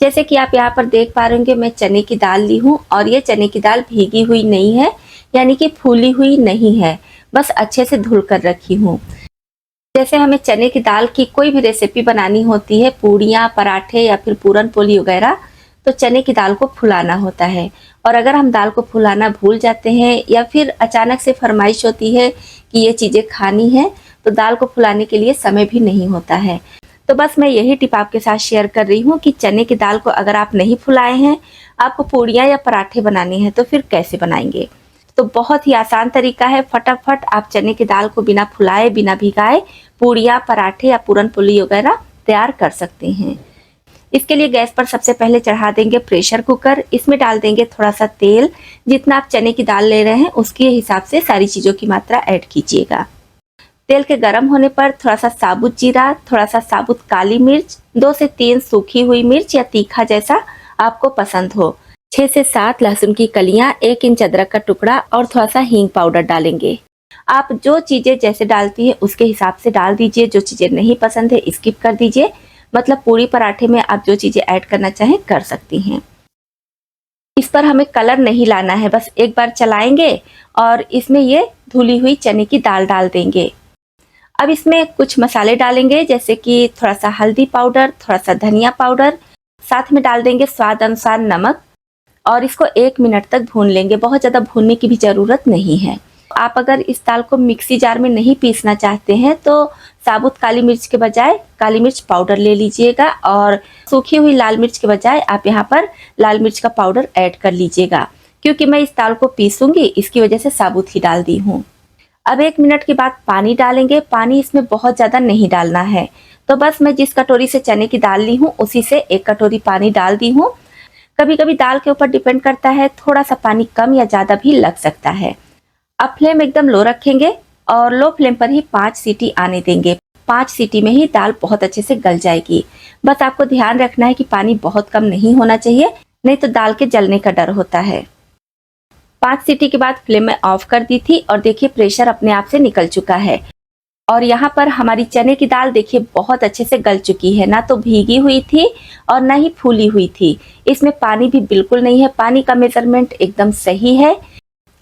जैसे कि आप यहाँ पर देख पा रहे होंगे, मैं चने की दाल ली हूँ और ये चने की दाल भीगी हुई नहीं है, यानी कि फूली हुई नहीं है, बस अच्छे से धुल कर रखी हूँ। जैसे हमें चने की दाल की कोई भी रेसिपी बनानी होती है, पूड़ियाँ, पराठे या फिर पूरन पोली वगैरह, तो चने की दाल को फुलाना होता है। और अगर हम दाल को फुलाना भूल जाते हैं या फिर अचानक से फरमाइश होती है कि ये चीज़ें खानी है, तो दाल को फुलाने के लिए समय भी नहीं होता है। तो बस मैं यही टिप आपके साथ शेयर कर रही हूँ कि चने की दाल को अगर आप नहीं फुलाए हैं, आपको पूड़ियाँ या पराठे बनाने हैं, तो फिर कैसे बनाएंगे। तो बहुत ही आसान तरीका है, फटाफट आप चने की दाल को बिना फुलाए, बिना भिगाए पूड़ियाँ, पराठे या पूरन पोली वगैरह तैयार कर सकते हैं। इसके लिए गैस पर सबसे पहले चढ़ा देंगे प्रेशर कुकर। इसमें डाल देंगे थोड़ा सा तेल, जितना आप चने की दाल ले रहे हैं उसके हिसाब से सारी चीज़ों की मात्रा ऐड कीजिएगा। तेल के गर्म होने पर थोड़ा सा साबुत जीरा, थोड़ा सा साबुत काली मिर्च, 2 से 3 सूखी हुई मिर्च या तीखा जैसा आपको पसंद हो, 6 से 7 लहसुन की कलियां, 1 इंच अदरक का टुकड़ा और थोड़ा सा हींग पाउडर डालेंगे। आप जो चीज़ें जैसे डालती है उसके हिसाब से डाल दीजिए, जो चीज़ें नहीं पसंद है स्किप कर दीजिए। मतलब पूरी पराठे में आप जो चीज़ें ऐड करना चाहें कर सकती हैं। इस पर हमें कलर नहीं लाना है, बस एक बार चलाएंगे और इसमें ये धुली हुई चने की दाल डाल देंगे। अब इसमें कुछ मसाले डालेंगे, जैसे कि थोड़ा सा हल्दी पाउडर, थोड़ा सा धनिया पाउडर, साथ में डाल देंगे स्वाद अनुसार नमक और इसको 1 मिनट तक भून लेंगे। बहुत ज़्यादा भूनने की भी ज़रूरत नहीं है। आप अगर इस दाल को मिक्सी जार में नहीं पीसना चाहते हैं तो साबुत काली मिर्च के बजाय काली मिर्च पाउडर ले लीजिएगा और सूखी हुई लाल मिर्च के बजाय आप यहाँ पर लाल मिर्च का पाउडर ऐड कर लीजिएगा। क्योंकि मैं इस दाल को पीसूंगी, इसकी वजह से साबुत ही डाल दी हूँ। अब 1 मिनट के बाद पानी डालेंगे। पानी इसमें बहुत ज़्यादा नहीं डालना है, तो बस मैं जिस कटोरी से चने की दाल ली हूँ उसी से 1 कटोरी पानी डाल दी हूँ। कभी कभी दाल के ऊपर डिपेंड करता है, थोड़ा सा पानी कम या ज़्यादा भी लग सकता है। अब फ्लेम एकदम लो रखेंगे और लो फ्लेम पर ही 5 सीटी आने देंगे। 5 सीटी में ही दाल बहुत अच्छे से गल जाएगी। बस आपको ध्यान रखना है कि पानी बहुत कम नहीं होना चाहिए, नहीं तो दाल के जलने का डर होता है। 5 सीटी के बाद फ्लेम में ऑफ कर दी थी और देखिए प्रेशर अपने आप से निकल चुका है। और यहाँ पर हमारी चने की दाल देखिए बहुत अच्छे से गल चुकी है, ना तो भीगी हुई थी और ना ही फूली हुई थी। इसमें पानी भी बिल्कुल नहीं है, पानी का मेजरमेंट एकदम सही है।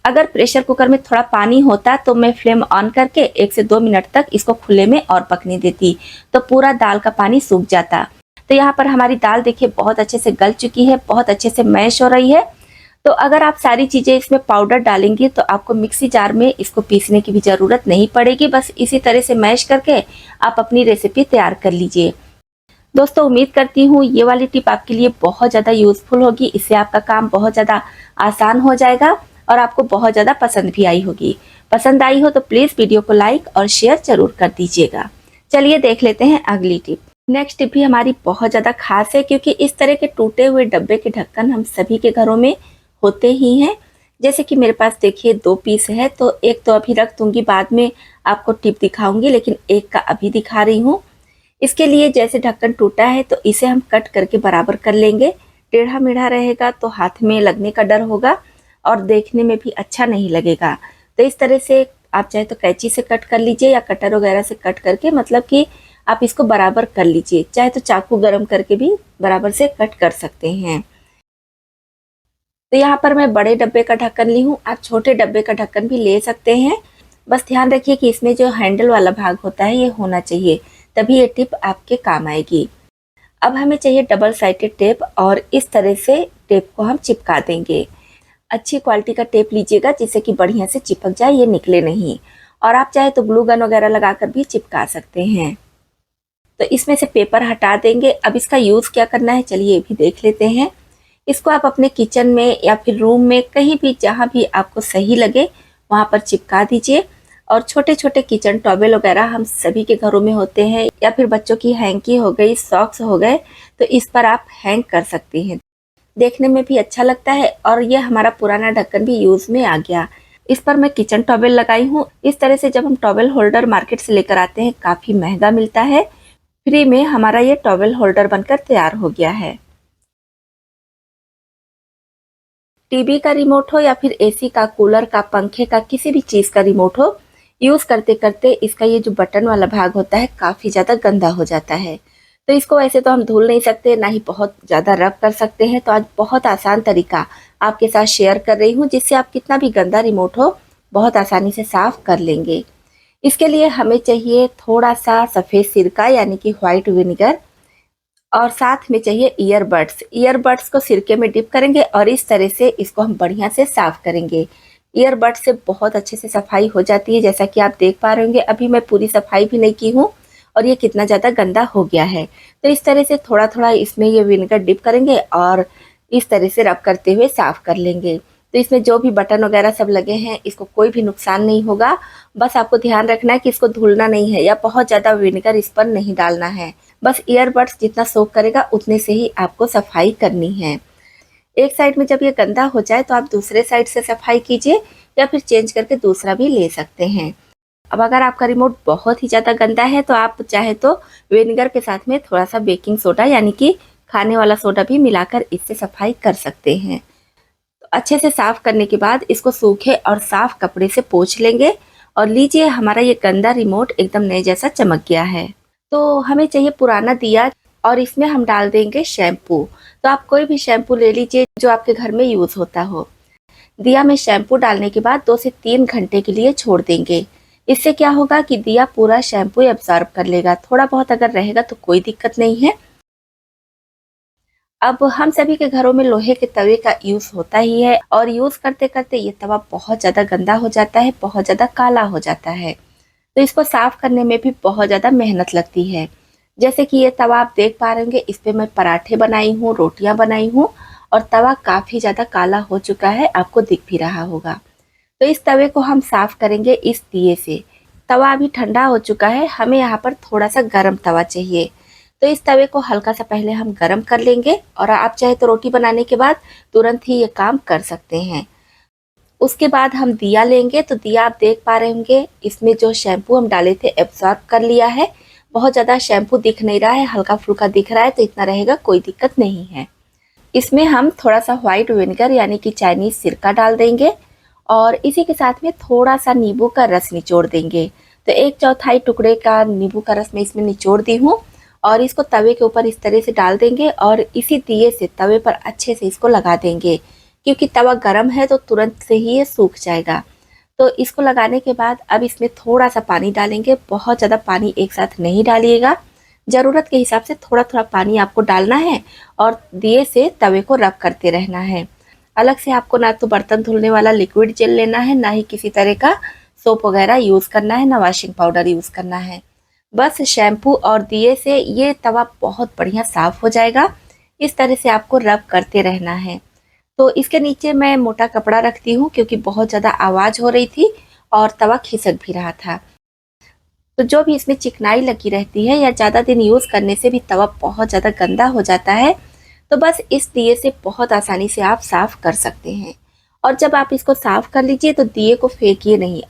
अगर प्रेशर कुकर में थोड़ा पानी होता तो मैं फ्लेम ऑन करके 1 से 2 मिनट तक इसको खुले में और पकने देती, तो पूरा दाल का पानी सूख जाता। तो यहाँ पर हमारी दाल देखिए बहुत अच्छे से गल चुकी है, बहुत अच्छे से मैश हो रही है। तो अगर आप सारी चीज़ें इसमें पाउडर डालेंगी तो आपको मिक्सी जार में इसको पीसने की भी ज़रूरत नहीं पड़ेगी। बस इसी तरह से मैश करके आप अपनी रेसिपी तैयार कर लीजिए। दोस्तों, उम्मीद करती हूँ ये वाली टिप आपके लिए बहुत ज़्यादा यूज़फुल होगी। इससे आपका काम बहुत ज़्यादा आसान हो जाएगा और आपको बहुत ज़्यादा पसंद भी आई होगी। पसंद आई हो तो प्लीज़ वीडियो को लाइक और शेयर ज़रूर कर दीजिएगा। चलिए देख लेते हैं अगली टिप। नेक्स्ट टिप भी हमारी बहुत ज़्यादा खास है, क्योंकि इस तरह के टूटे हुए डब्बे के ढक्कन हम सभी के घरों में होते ही हैं। जैसे कि मेरे पास देखिए 2 पीस है, तो एक तो अभी रख दूंगी, बाद में आपको टिप दिखाऊंगी, लेकिन एक का अभी दिखा रही हूँ। इसके लिए जैसे ढक्कन टूटा है तो इसे हम कट करके बराबर कर लेंगे। टेढ़ा मेढ़ा रहेगा तो हाथ में लगने का डर होगा और देखने में भी अच्छा नहीं लगेगा। तो इस तरह से आप चाहे तो कैंची से कट कर लीजिए या कटर वगैरह से कट करके, मतलब कि आप इसको बराबर कर लीजिए। चाहे तो चाकू गरम करके भी बराबर से कट कर सकते हैं। तो यहाँ पर मैं बड़े डब्बे का ढक्कन ली हूँ, आप छोटे डब्बे का ढक्कन भी ले सकते हैं। बस ध्यान रखिए कि इसमें जो हैंडल वाला भाग होता है ये होना चाहिए, तभी ये टिप आपके काम आएगी। अब हमें चाहिए डबल साइडेड टेप और इस तरह से टेप को हम चिपका देंगे। अच्छी क्वालिटी का टेप लीजिएगा जिससे कि बढ़िया से चिपक जाए, ये निकले नहीं। और आप चाहे तो ग्लू गन वगैरह लगाकर भी चिपका सकते हैं। तो इसमें से पेपर हटा देंगे। अब इसका यूज़ क्या करना है चलिए ये भी देख लेते हैं। इसको आप अपने किचन में या फिर रूम में कहीं भी जहाँ भी आपको सही लगे वहाँ पर चिपका दीजिए। और छोटे छोटे किचन टॉवेल वगैरह हम सभी के घरों में होते हैं, या फिर बच्चों की हैंकी हो गई, सॉक्स हो गए, तो इस पर आप हैंग कर सकती हैं। देखने में भी अच्छा लगता है और ये हमारा पुराना ढक्कन भी यूज़ में आ गया। इस पर मैं किचन टॉवेल लगाई हूँ। इस तरह से जब हम टॉवेल होल्डर मार्केट से लेकर आते हैं, काफ़ी महंगा मिलता है, फ्री में हमारा ये टॉवेल होल्डर बनकर तैयार हो गया है। टीवी का रिमोट हो या फिर एसी का, कूलर का, पंखे का, किसी भी चीज़ का रिमोट हो, यूज़ करते करते इसका ये जो बटन वाला भाग होता है काफ़ी ज़्यादा गंदा हो जाता है। तो इसको वैसे तो हम धुल नहीं सकते, ना ही बहुत ज़्यादा रब कर सकते हैं। तो आज बहुत आसान तरीका आपके साथ शेयर कर रही हूँ, जिससे आप कितना भी गंदा रिमोट हो बहुत आसानी से साफ कर लेंगे। इसके लिए हमें चाहिए थोड़ा सा सफ़ेद सिरका यानी कि व्हाइट विनेगर, और साथ में चाहिए ईयरबड्स। ईयरबड्स को सिरके में डिप करेंगे और इस तरह से इसको हम बढ़िया से साफ करेंगे। ईयरबड्स से बहुत अच्छे से सफाई हो जाती है, जैसा कि आप देख पा रहे होंगे। अभी मैं पूरी सफाई भी नहीं की हूँ और ये कितना ज़्यादा गंदा हो गया है। तो इस तरह से थोड़ा थोड़ा इसमें ये विनेगर डिप करेंगे और इस तरह से रब करते हुए साफ कर लेंगे। तो इसमें जो भी बटन वगैरह सब लगे हैं, इसको कोई भी नुकसान नहीं होगा। बस आपको ध्यान रखना है कि इसको धुलना नहीं है या बहुत ज़्यादा विनेगर इस पर नहीं डालना है। बस ईयरबड्स जितना सोक करेगा उतने से ही आपको सफाई करनी है। एक साइड में जब ये गंदा हो जाए तो आप दूसरे साइड से सफाई कीजिए या फिर चेंज करके दूसरा भी ले सकते हैं। अब अगर आपका रिमोट बहुत ही ज़्यादा गंदा है तो आप चाहे तो विनेगर के साथ में थोड़ा सा बेकिंग सोडा यानी कि खाने वाला सोडा भी मिलाकर इससे सफाई कर सकते हैं। तो अच्छे से साफ करने के बाद इसको सूखे और साफ कपड़े से पोंछ लेंगे और लीजिए हमारा ये गंदा रिमोट एकदम नए जैसा चमक गया है। तो हमें चाहिए पुराना दिया और इसमें हम डाल देंगे शैम्पू। तो आप कोई भी शैम्पू ले लीजिए जो आपके घर में यूज़ होता हो। दिया में शैम्पू डालने के बाद 2 से 3 घंटे के लिए छोड़ देंगे। इससे क्या होगा कि दिया पूरा शैम्पू एब्जॉर्ब कर लेगा। थोड़ा बहुत अगर रहेगा तो कोई दिक्कत नहीं है। अब हम सभी के घरों में लोहे के तवे का यूज़ होता ही है और यूज़ करते करते ये तवा बहुत ज़्यादा गंदा हो जाता है, बहुत ज़्यादा काला हो जाता है। तो इसको साफ करने में भी बहुत ज़्यादा मेहनत लगती है। जैसे कि ये तवा आप देख पा रहे होंगे, इस पे मैं पराठे बनाई हूँ, रोटियां बनाई हूँ और तवा काफ़ी ज़्यादा काला हो चुका है, आपको दिख भी रहा होगा। तो इस तवे को हम साफ करेंगे इस दिए से। तवा अभी ठंडा हो चुका है, हमें यहाँ पर थोड़ा सा गर्म तवा चाहिए। तो इस तवे को हल्का सा पहले हम गर्म कर लेंगे और आप चाहे तो रोटी बनाने के बाद तुरंत ही ये काम कर सकते हैं। उसके बाद हम दिया लेंगे। तो दिया आप देख पा रहे होंगे, इसमें जो शैम्पू हम डाले थे एब्जॉर्ब कर लिया है। बहुत ज़्यादा शैम्पू दिख नहीं रहा है, हल्का फुल्का दिख रहा है, तो इतना रहेगा, कोई दिक्कत नहीं है। इसमें हम थोड़ा सा व्हाइट विनेगर यानी कि चाइनीज सिरका डाल देंगे और इसी के साथ में थोड़ा सा नींबू का रस निचोड़ देंगे। तो 1/4 टुकड़े का नींबू का रस मैं इसमें निचोड़ दी हूँ और इसको तवे के ऊपर इस तरह से डाल देंगे और इसी दिए से तवे पर अच्छे से इसको लगा देंगे, क्योंकि तवा गर्म है तो तुरंत से ही ये सूख जाएगा। तो इसको लगाने के बाद अब इसमें थोड़ा सा पानी डालेंगे। बहुत ज़्यादा पानी एक साथ नहीं डालिएगा, ज़रूरत के हिसाब से थोड़ा थोड़ा पानी आपको डालना है और दिए से तवे को रब करते रहना है। अलग से आपको ना तो बर्तन धुलने वाला लिक्विड जेल लेना है, ना ही किसी तरह का सोप वगैरह यूज़ करना है, ना वॉशिंग पाउडर यूज़ करना है। बस शैम्पू और दिए से ये तवा बहुत बढ़िया साफ़ हो जाएगा। इस तरह से आपको रब करते रहना है। तो इसके नीचे मैं मोटा कपड़ा रखती हूँ, क्योंकि बहुत ज़्यादा आवाज़ हो रही थी और तवा खिसक भी रहा था। तो जो भी इसमें चिकनाई लगी रहती है या ज़्यादा दिन यूज़ करने से भी तवा बहुत ज़्यादा गंदा हो जाता है। तो बस इस दिए से बहुत आसानी से आप साफ़ कर सकते हैं। और जब आप इसको साफ़ कर लीजिए तो दिए को फेंकिए नहीं,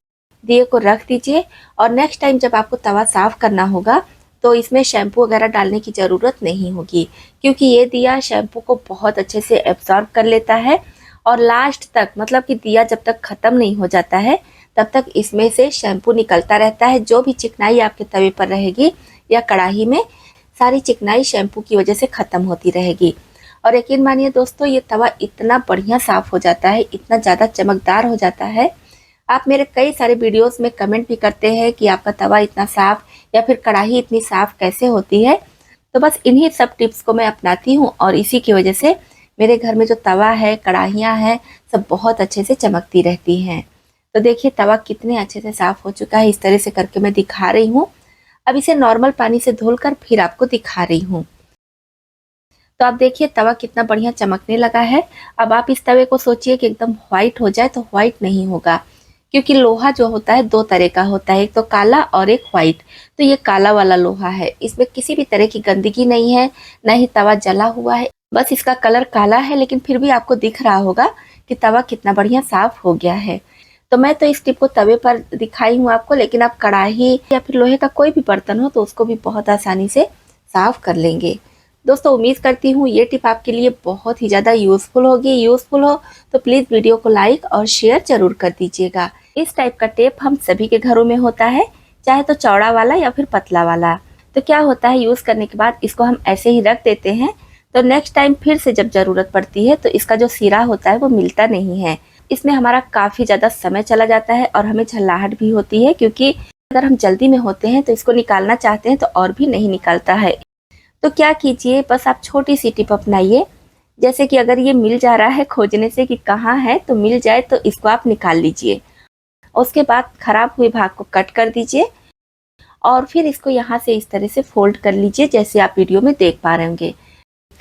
दिए को रख दीजिए और नेक्स्ट टाइम जब आपको तवा साफ़ करना होगा तो इसमें शैम्पू वगैरह डालने की ज़रूरत नहीं होगी, क्योंकि ये दिया शैम्पू को बहुत अच्छे से एब्जॉर्ब कर लेता है। और लास्ट तक, मतलब कि दिया जब तक ख़त्म नहीं हो जाता है तब तक इसमें से शैम्पू निकलता रहता है। जो भी चिकनाई आपके तवे पर रहेगी या कढ़ाई में, सारी चिकनाई शैम्पू की वजह से ख़त्म होती रहेगी। और यकीन मानिए दोस्तों, ये तवा इतना बढ़िया साफ़ हो जाता है, इतना ज़्यादा चमकदार हो जाता है। आप मेरे कई सारे वीडियोस में कमेंट भी करते हैं कि आपका तवा इतना साफ़ या फिर कढ़ाई इतनी साफ़ कैसे होती है। तो बस इन्हीं सब टिप्स को मैं अपनाती हूँ और इसी की वजह से मेरे घर में जो तवा है, कढ़ाइयाँ हैं, सब बहुत अच्छे से चमकती रहती हैं। तो देखिए तवा कितने अच्छे से साफ़ हो चुका है। इस तरह से करके मैं दिखा रही हूँ। अब इसे नॉर्मल पानी से धुलकर फिर आपको दिखा रही हूँ। तो आप देखिए तवा कितना बढ़िया चमकने लगा है। अब आप इस तवे को सोचिए कि एकदम व्हाइट हो जाए, तो व्हाइट नहीं होगा, क्योंकि लोहा जो होता है 2 तरह का होता है, एक तो काला और एक व्हाइट। तो ये काला वाला लोहा है, इसमें किसी भी तरह की गंदगी नहीं है, ना ही तवा जला हुआ है, बस इसका कलर काला है। लेकिन फिर भी आपको दिख रहा होगा कि तवा कितना बढ़िया साफ हो गया है। तो मैं तो इस टिप को तवे पर दिखाई हूँ आपको, लेकिन आप कढ़ाई या फिर लोहे का कोई भी बर्तन हो तो उसको भी बहुत आसानी से साफ कर लेंगे। दोस्तों उम्मीद करती हूँ ये टिप आपके लिए बहुत ही ज़्यादा यूज़फुल होगी। यूज़फुल हो तो प्लीज़ वीडियो को लाइक और शेयर जरूर कर दीजिएगा। इस टाइप का टेप हम सभी के घरों में होता है, चाहे तो चौड़ा वाला या फिर पतला वाला। तो क्या होता है, यूज़ करने के बाद इसको हम ऐसे ही रख देते हैं, तो नेक्स्ट टाइम फिर से जब ज़रूरत पड़ती है तो इसका जो सिरा होता है वो मिलता नहीं है। इसमें हमारा काफ़ी ज़्यादा समय चला जाता है और हमें झल्लाहट भी होती है, क्योंकि अगर हम जल्दी में होते हैं तो इसको निकालना चाहते हैं तो और भी नहीं निकलता है। तो क्या कीजिए, बस आप छोटी सी टिप अपनाइए। जैसे कि अगर ये मिल जा रहा है खोजने से कि कहाँ है, तो मिल जाए तो इसको आप निकाल लीजिए। उसके बाद खराब हुए भाग को कट कर दीजिए और फिर इसको यहाँ से इस तरह से फोल्ड कर लीजिए, जैसे आप वीडियो में देख पा रहे होंगे।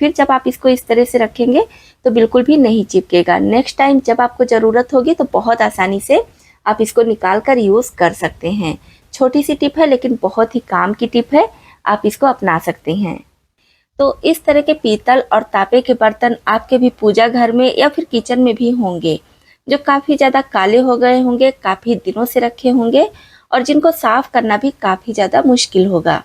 फिर जब आप इसको इस तरह से रखेंगे तो बिल्कुल भी नहीं चिपकेगा। नेक्स्ट टाइम जब आपको ज़रूरत होगी तो बहुत आसानी से आप इसको निकाल कर यूज़ कर सकते हैं। छोटी सी टिप है लेकिन बहुत ही काम की टिप है, आप इसको अपना सकते हैं। तो इस तरह के पीतल और तांबे के बर्तन आपके भी पूजा घर में या फिर किचन में भी होंगे, जो काफ़ी ज़्यादा काले हो गए होंगे, काफ़ी दिनों से रखे होंगे और जिनको साफ़ करना भी काफ़ी ज़्यादा मुश्किल होगा।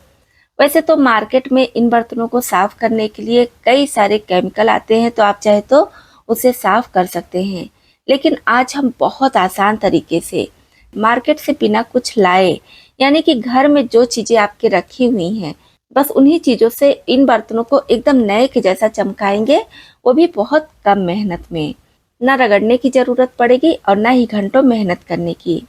वैसे तो मार्केट में इन बर्तनों को साफ़ करने के लिए कई सारे केमिकल आते हैं, तो आप चाहे तो उसे साफ़ कर सकते हैं। लेकिन आज हम बहुत आसान तरीके से मार्केट से बिना कुछ लाए, यानी कि घर में जो चीज़ें आपके रखी हुई हैं, बस उन्हीं चीज़ों से इन बर्तनों को एकदम नए के जैसा चमकाएंगे, वो भी बहुत कम मेहनत में। ना रगड़ने की ज़रूरत पड़ेगी और ना ही घंटों मेहनत करने की।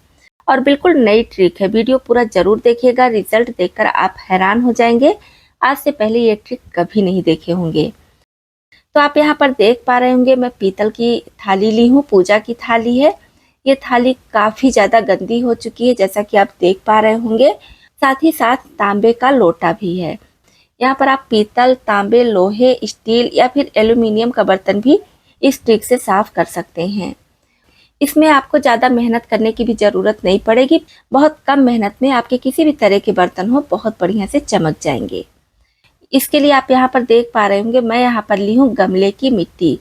और बिल्कुल नई ट्रिक है, वीडियो पूरा ज़रूर देखिएगा, रिजल्ट देखकर आप हैरान हो जाएंगे। आज से पहले ये ट्रिक कभी नहीं देखे होंगे। तो आप यहाँ पर देख पा रहे होंगे, मैं पीतल की थाली ली हूँ, पूजा की थाली है। ये थाली काफ़ी ज़्यादा गंदी हो चुकी है, जैसा कि आप देख पा रहे होंगे। साथ ही साथ तांबे का लोटा भी है। यहाँ पर आप पीतल, तांबे, लोहे, स्टील या फिर एल्यूमिनियम का बर्तन भी इस ट्रिक से साफ कर सकते हैं। इसमें आपको ज़्यादा मेहनत करने की भी ज़रूरत नहीं पड़ेगी। बहुत कम मेहनत में आपके किसी भी तरह के बर्तन हो बहुत बढ़िया से चमक जाएंगे। इसके लिए आप यहाँ पर देख पा रहे होंगे, मैं यहाँ पर ली हूँ गमले की मिट्टी,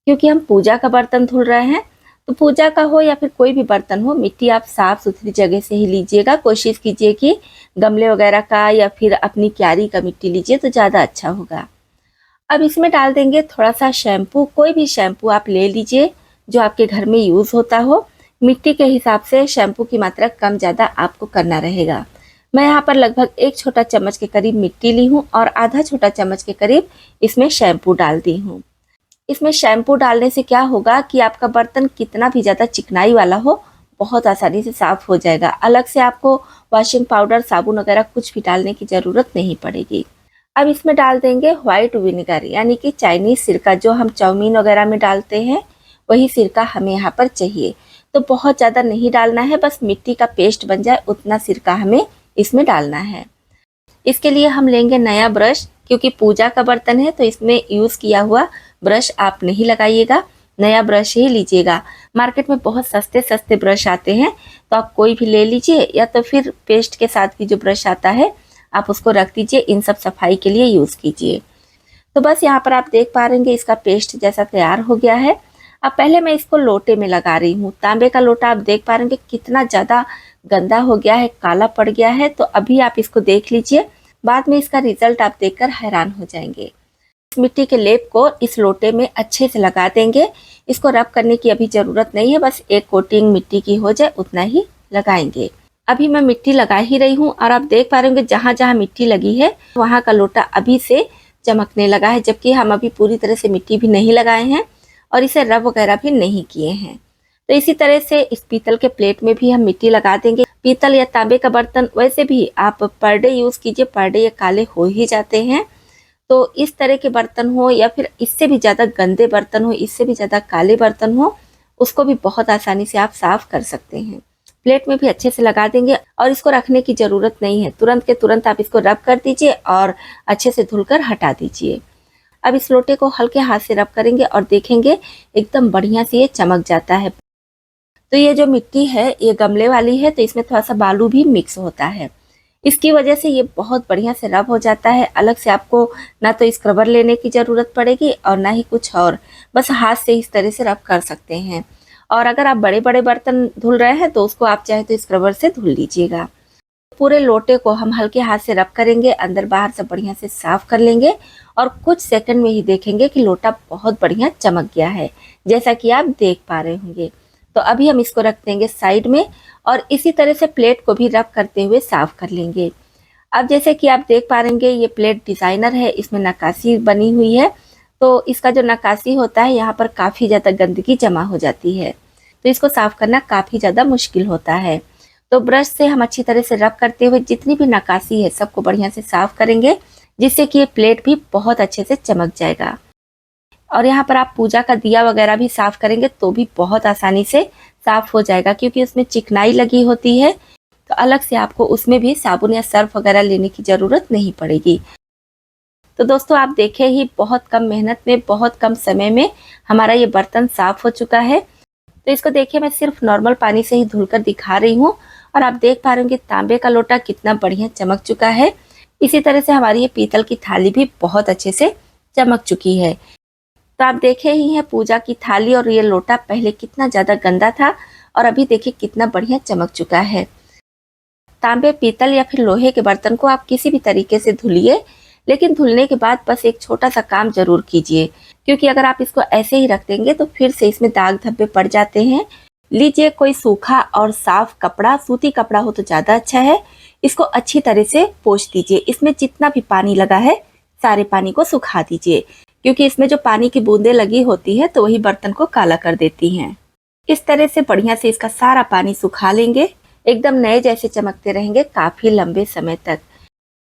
क्योंकि हम पूजा का बर्तन धुल रहे हैं। तो पूजा का हो या फिर कोई भी बर्तन हो, मिट्टी आप साफ सुथरी जगह से ही लीजिएगा। कोशिश कीजिए कि गमले वगैरह का या फिर अपनी क्यारी का मिट्टी लीजिए तो ज़्यादा अच्छा होगा। अब इसमें डाल देंगे थोड़ा सा शैम्पू। कोई भी शैम्पू आप ले लीजिए जो आपके घर में यूज़ होता हो। मिट्टी के हिसाब से शैम्पू की मात्रा कम ज़्यादा आपको करना रहेगा। मैं यहाँ पर लगभग 1 छोटा चम्मच के करीब मिट्टी ली हूँ और आधा छोटा चम्मच के करीब इसमें शैम्पू डाल दी हूँ। इसमें शैम्पू डालने से क्या होगा कि आपका बर्तन कितना भी ज़्यादा चिकनाई वाला हो, बहुत आसानी से साफ़ हो जाएगा। अलग से आपको वॉशिंग पाउडर, साबुन वगैरह कुछ भी डालने की ज़रूरत नहीं पड़ेगी। अब इसमें डाल देंगे व्हाइट विनेगर, यानी कि चाइनीज़ सिरका, जो हम चाउमीन वगैरह में डालते हैं, वही सिरका हमें यहाँ पर चाहिए। तो बहुत ज़्यादा नहीं डालना है, बस मिट्टी का पेस्ट बन जाए उतना सिरका हमें इसमें डालना है। इसके लिए हम लेंगे नया ब्रश, क्योंकि पूजा का बर्तन है तो इसमें यूज़ किया हुआ ब्रश आप नहीं लगाइएगा, नया ब्रश ही लीजिएगा। मार्केट में बहुत सस्ते सस्ते ब्रश आते हैं, तो आप कोई भी ले लीजिए, या तो फिर पेस्ट के साथ भी जो ब्रश आता है आप उसको रख दीजिए, इन सब सफाई के लिए यूज़ कीजिए। तो बस यहाँ पर आप देख पा रहे हैं इसका पेस्ट जैसा तैयार हो गया है। अब पहले मैं इसको लोटे में लगा रही हूँ। तांबे का लोटा आप देख पा रहे हैं कितना ज़्यादा गंदा हो गया है, काला पड़ गया है। तो अभी आप इसको देख लीजिए, बाद में इसका रिजल्ट आप देखकर हैरान हो जाएंगे। इस मिट्टी के लेप को इस लोटे में अच्छे से लगा देंगे। इसको रब करने की अभी ज़रूरत नहीं है, बस एक कोटिंग मिट्टी की हो जाए उतना ही लगाएंगे। अभी मैं मिट्टी लगा ही रही हूँ और आप देख पा रहे होंगे जहाँ जहाँ मिट्टी लगी है वहाँ का लोटा अभी से चमकने लगा है, जबकि हम अभी पूरी तरह से मिट्टी भी नहीं लगाए हैं और इसे रब वगैरह भी नहीं किए हैं। तो इसी तरह से इस पीतल के प्लेट में भी हम मिट्टी लगा देंगे। पीतल या तांबे का बर्तन वैसे भी आप पर डे यूज़ कीजिए, पर डे ये काले हो ही जाते हैं। तो इस तरह के बर्तन हो या फिर इससे भी ज़्यादा गंदे बर्तन हो, इससे भी ज़्यादा काले बर्तन हो, उसको भी बहुत आसानी से आप साफ़ कर सकते हैं। प्लेट में भी अच्छे से लगा देंगे और इसको रखने की ज़रूरत नहीं है, तुरंत के तुरंत आप इसको रब कर दीजिए और अच्छे से धुलकर हटा दीजिए। अब इस लोटे को हल्के हाथ से रब करेंगे और देखेंगे एकदम बढ़िया से ये चमक जाता है। तो ये जो मिट्टी है ये गमले वाली है, तो इसमें थोड़ा सा बालू भी मिक्स होता है, इसकी वजह से ये बहुत बढ़िया से रब हो जाता है। अलग से आपको ना तो स्क्रबर लेने की ज़रूरत पड़ेगी और ना ही कुछ और, बस हाथ से इस तरह से रब कर सकते हैं। और अगर आप बड़े बड़े बर्तन धुल रहे हैं तो उसको आप चाहे तो स्क्रबर से धुल लीजिएगा। पूरे लोटे को हम हल्के हाथ से रब करेंगे, अंदर बाहर से बढ़िया से साफ कर लेंगे और कुछ सेकंड में ही देखेंगे कि लोटा बहुत बढ़िया चमक गया है, जैसा कि आप देख पा रहे होंगे। तो अभी हम इसको रख देंगे साइड में और इसी तरह से प्लेट को भी रब करते हुए साफ कर लेंगे। अब जैसे कि आप देख पा रहेंगे ये प्लेट डिज़ाइनर है, इसमें नक्काशी बनी हुई है। तो इसका जो नक्काशी होता है यहाँ पर काफ़ी ज़्यादा गंदगी जमा हो जाती है, तो इसको साफ़ करना काफ़ी ज़्यादा मुश्किल होता है। तो ब्रश से हम अच्छी तरह से रब करते हुए जितनी भी नक्काशी है सबको बढ़िया से साफ़ करेंगे, जिससे कि ये प्लेट भी बहुत अच्छे से चमक जाएगा। और यहाँ पर आप पूजा का दिया वगैरह भी साफ़ करेंगे तो भी बहुत आसानी से साफ़ हो जाएगा, क्योंकि उसमें चिकनाई लगी होती है, तो अलग से आपको उसमें भी साबुन या सर्फ वगैरह लेने की ज़रूरत नहीं पड़ेगी। तो दोस्तों आप देखें ही बहुत कम मेहनत में, बहुत कम समय में हमारा ये बर्तन साफ़ हो चुका है। तो इसको देखिए मैं सिर्फ नॉर्मल पानी से ही धुलकर दिखा रही हूँ, और आप देख पा रहे होंगे तांबे का लोटा कितना बढ़िया चमक चुका है। इसी तरह से हमारी ये पीतल की थाली भी बहुत अच्छे से चमक चुकी है। तो आप देखे ही हैं पूजा की थाली और ये लोटा पहले कितना ज़्यादा गंदा था, और अभी देखिए कितना बढ़िया चमक चुका है। तांबे, पीतल या फिर लोहे के बर्तन को आप किसी भी तरीके से धुलिए, लेकिन धुलने के बाद बस एक छोटा सा काम जरूर कीजिए, क्योंकि अगर आप इसको ऐसे ही रख देंगे तो फिर से इसमें दाग धब्बे पड़ जाते हैं। लीजिए कोई सूखा और साफ कपड़ा, सूती कपड़ा हो तो ज़्यादा अच्छा है। इसको अच्छी तरह से पोंछ दीजिए, इसमें जितना भी पानी लगा है सारे पानी को सुखा दीजिए, क्योंकि इसमें जो पानी की बूंदें लगी होती है तो वही बर्तन को काला कर देती हैं। इस तरह से बढ़िया से इसका सारा पानी सुखा लेंगे, एकदम नए जैसे चमकते रहेंगे काफ़ी लंबे समय तक।